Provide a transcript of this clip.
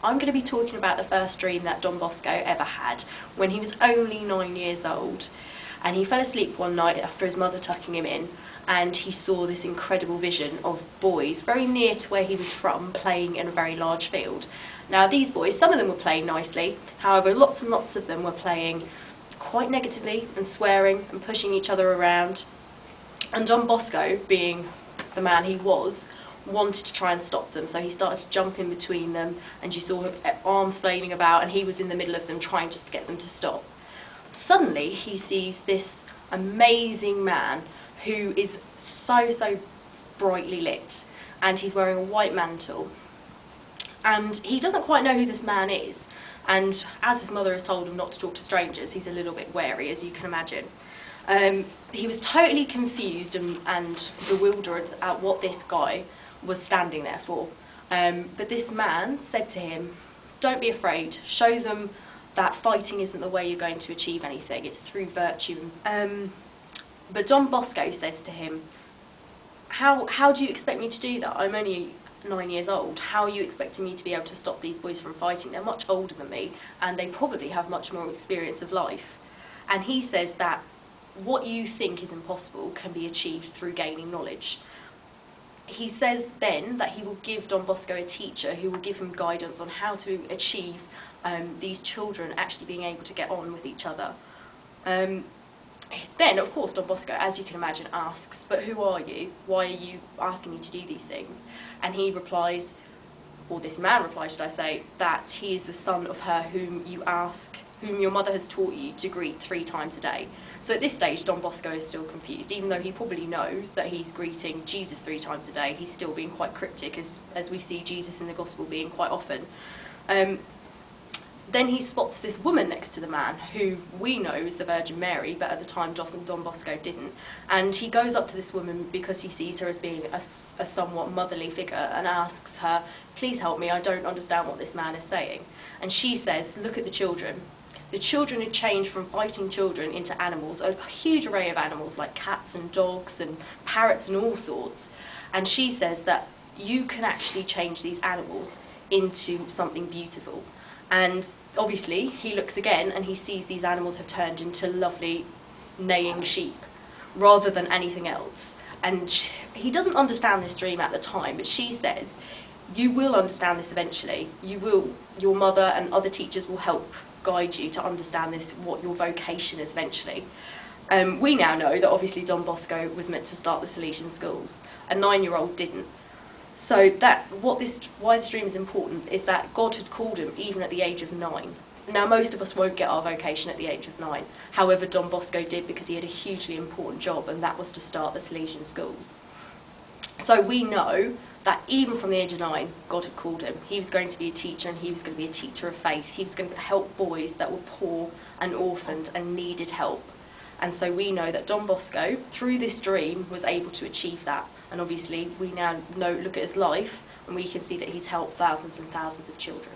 I'm going to be talking about the first dream that Don Bosco ever had when he was only 9 years old. And he fell asleep one night after his mother tucking him in, and he saw this incredible vision of boys very near to where he was from playing in a very large field. Now these boys, some of them were playing nicely, however lots and lots of them were playing quite negatively and swearing and pushing each other around. And Don Bosco, being the man he was, wanted to try and stop them, so he started to jump in between them, and you saw arms flailing about, and he was in the middle of them trying just to get them to stop. Suddenly he sees this amazing man who is so brightly lit, and he's wearing a white mantle, and he doesn't quite know who this man is, and as his mother has told him not to talk to strangers, he's a little bit wary, as you can imagine. He was totally confused and bewildered at what this guy was standing there for, but this man said to him, "Don't be afraid, show them that fighting isn't the way you're going to achieve anything, it's through virtue." But Don Bosco says to him, how do you expect me to do that? I'm only 9 years old. How are you expecting me to be able to stop these boys from fighting? They're much older than me, and they probably have much more experience of life. And he says that what you think is impossible can be achieved through gaining knowledge. He says then that he will give Don Bosco a teacher who will give him guidance on how to achieve these children actually being able to get on with each other. Then, of course, Don Bosco, as you can imagine, asks, "But who are you? Why are you asking me to do these things?" And he replies, or this man replies, should I say, that he is the son of her whom your mother has taught you to greet 3 times a day. So at this stage, Don Bosco is still confused. Even though he probably knows that he's greeting Jesus 3 times a day, he's still being quite cryptic, as we see Jesus in the Gospel being quite often. Then he spots this woman next to the man, who we know is the Virgin Mary, but at the time Don Bosco didn't. And he goes up to this woman because he sees her as being a somewhat motherly figure, and asks her, "Please help me, I don't understand what this man is saying." And she says, "Look at the children. The children had changed from fighting children into animals, a huge array of animals like cats and dogs and parrots and all sorts." And she says that you can actually change these animals into something beautiful. And obviously he looks again and he sees these animals have turned into lovely neighing sheep rather than anything else. And he doesn't understand this dream at the time, but she says, "You will understand this eventually. You will. Your mother and other teachers will help guide you to understand this, what your vocation is eventually." We now know that obviously Don Bosco was meant to start the Salesian schools. A 9-year-old didn't. So why this dream is important is that God had called him even at the age of 9. Now most of us won't get our vocation at the age of 9. However, Don Bosco did, because he had a hugely important job, and that was to start the Salesian schools. So we know that even from the age of 9, God had called him. He was going to be a teacher, and he was going to be a teacher of faith. He was going to help boys that were poor and orphaned and needed help. And so we know that Don Bosco, through this dream, was able to achieve that. And obviously we now look at his life, and we can see that he's helped thousands and thousands of children.